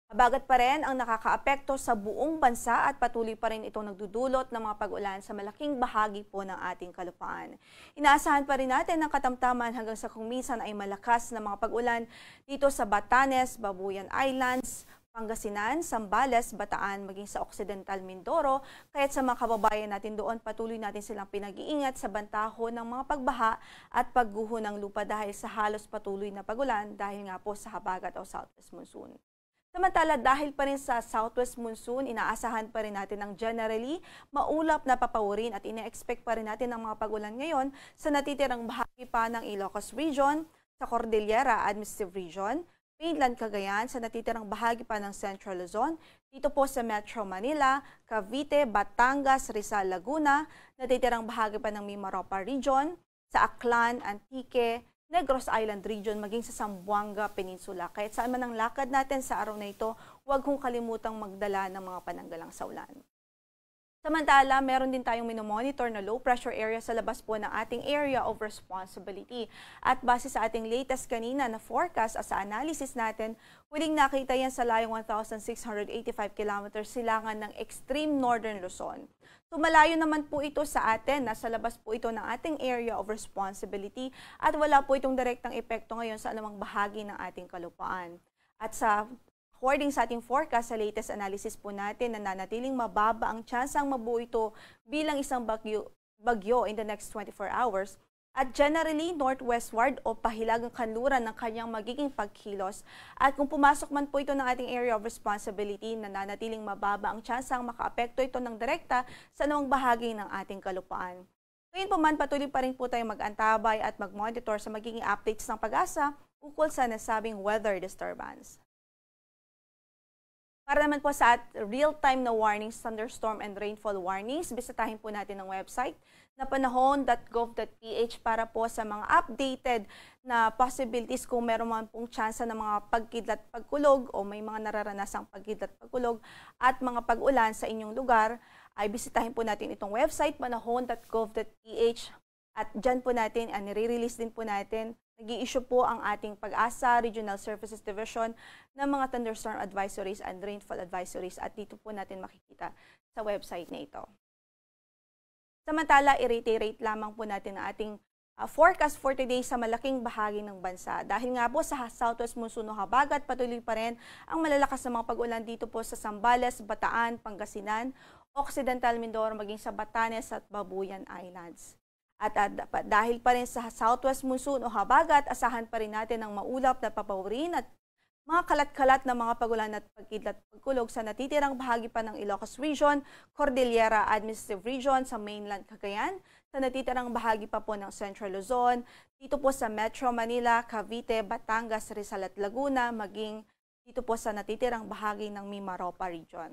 Habagat pa rin ang nakakaapekto sa buong bansa at patuloy pa rin itong nagdudulot ng mga pag-ulan sa malaking bahagi po ng ating kalupaan. Inaasahan pa rin natin ang katamtaman hanggang sa kung minsan ay malakas na mga pag-ulan dito sa Batanes, Babuyan Islands, Pangasinan, Zambales, Bataan, maging sa Occidental Mindoro, kaya't sa mga kababayan natin doon patuloy natin silang pinag-iingat sa bantaho ng mga pagbaha at pagguho ng lupa dahil sa halos patuloy na pag-ulan dahil nga po sa habagat o southwest monsoon. Samantala, dahil pa rin sa southwest monsoon, inaasahan pa rin natin ang generally maulap na papawirin at ina-expect pa rin natin ang mga pag-ulan ngayon sa natitirang bahagi pa ng Ilocos Region, sa Cordillera Administrative Region, Mainland Cagayan, sa natitirang bahagi pa ng Central Luzon, dito po sa Metro Manila, Cavite, Batangas, Rizal, Laguna, natitirang bahagi pa ng Mimaropa Region, sa Aklan, Antique, Negros Island Region, maging sa Zamboanga Peninsula. Kahit saan man ang lakad natin sa araw na ito, huwag kong kalimutang magdala ng mga pananggalang sa ulan. Samantala, meron din tayong minomonitor na low pressure area sa labas po ng ating area of responsibility. At base sa ating latest kanina na forecast at sa analysis natin, huling nakita yan sa layong 1,685 kilometers silangan ng extreme northern Luzon. So malayo naman po ito sa atin, nasa labas po ito ng ating area of responsibility at wala po itong direktang epekto ngayon sa anumang bahagi ng ating kalupaan. At according sa ating forecast, sa latest analysis po natin, nananatiling mababa ang tsansang mabuo ito bilang isang bagyo in the next 24 hours. At generally, northwestward o pahilagang kanluran ng kanyang magiging pagkilos. At kung pumasok man po ito ng ating area of responsibility, nananatiling mababa ang tsansang makaapekto ito ng direkta sa anumang bahagi ng ating kalupaan. Ngayon po man, patuloy pa rin po tayong mag-antabay at mag-monitor sa magiging updates ng pag-asa ukol sa nasabing weather disturbance. Para naman po sa real-time na warnings, thunderstorm and rainfall warnings, bisitahin po natin ang website na panahon.gov.ph para po sa mga updated na possibilities kung meron man pong tsansa ng mga pagkidlat pagkulog o may mga nararanasang pagkidlat pagkulog at mga pag-ulan sa inyong lugar, ay bisitahin po natin itong website panahon.gov.ph at dyan po natin, nire-release din po natin, nag-i-issue po ang ating Pag-asa Regional Services Division ng mga thunderstorm advisories and rainfall advisories at dito po natin makikita sa website na ito. Samantala, i-reiterate lamang po natin ang ating forecast for today sa malaking bahagi ng bansa. Dahil nga po sa southwest monsoon o habagat, patuloy pa rin ang malalakas na mga pag-ulan dito po sa Zambales, Bataan, Pangasinan, Occidental Mindoro, maging sa Batanes at Babuyan Islands. At dahil pa rin sa southwest monsoon o habagat, asahan pa rin natin ang maulap na papawirin at mga kalat-kalat na mga pagulan at pagkidlat pagkulog sa natitirang bahagi pa ng Ilocos Region, Cordillera Administrative Region sa Mainland Cagayan, sa natitirang bahagi pa po ng Central Luzon, dito po sa Metro Manila, Cavite, Batangas, Rizal at Laguna, maging dito po sa natitirang bahagi ng Mimaropa Region.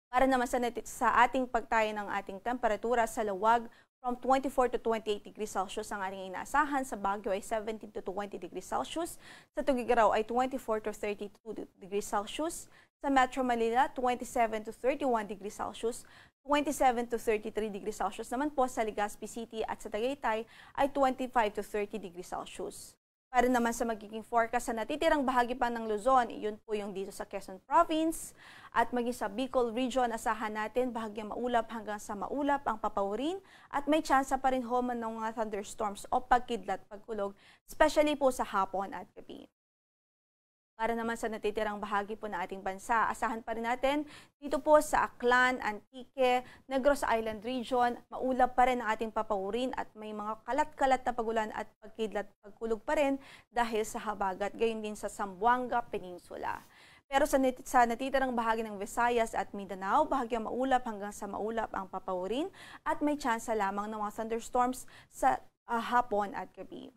Para naman sa ating pagtayo ng ating temperatura sa lawag, from 24 to 28 degrees Celsius ang ating inaasahan. Sa Baguio ay 17 to 20 degrees Celsius. Sa Tuguegarao ay 24 to 32 degrees Celsius. Sa Metro Manila, 27 to 31 degrees Celsius. 27 to 33 degrees Celsius naman po sa Legazpi City at sa Tagaytay ay 25 to 30 degrees Celsius. Para naman sa magiging forecast sa natitirang bahagi pa ng Luzon, yun po yung dito sa Quezon Province at maging sa Bicol Region, asahan natin bahagyang maulap hanggang sa maulap ang papawirin at may tsansa pa rin ho man ng mga thunderstorms o pagkidlat pagkulog, especially po sa hapon at gabi. Para naman sa natitirang bahagi po ng ating bansa, asahan pa rin natin dito po sa Aklan, Antique, Negros Island Region, maulap pa rin ang ating papawirin at may mga kalat-kalat na pagulan at pagkidlat pagkulog pa rin dahil sa habagat, gayon din sa Zamboanga Peninsula. Pero sa natitirang bahagi ng Visayas at Mindanao, bahagyang maulap hanggang sa maulap ang papawirin at may tsansa lamang ng mga thunderstorms sa hapon at gabi.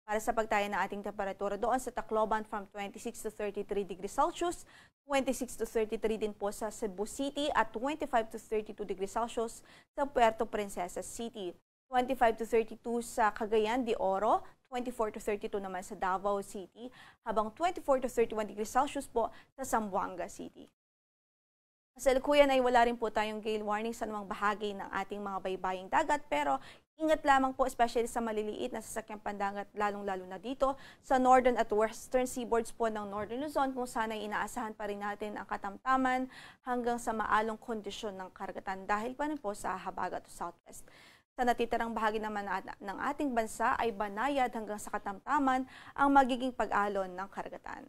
Para sa pagtaya ng ating temperatura doon sa Tacloban from 26 to 33 degrees Celsius, 26 to 33 din po sa Cebu City at 25 to 32 degrees Celsius sa Puerto Princesa City, 25 to 32 sa Cagayan de Oro, 24 to 32 naman sa Davao City, habang 24 to 31 degrees Celsius po sa Zamboanga City. Sa kasalukuyan ay wala rin po tayong gale warning sa anumang bahagi ng ating mga baybaying dagat pero Ingat lamang po especially sa maliliit na sasakyang pandagat, lalong-lalo na dito sa northern at western seaboards po ng Northern Luzon, kung sana inaasahan pa rin natin ang katamtaman hanggang sa maalong kondisyon ng karagatan dahil pa rin po sa habagat o southwest. Sa natitirang bahagi naman ng ating bansa ay banayad hanggang sa katamtaman ang magiging pag-alon ng karagatan.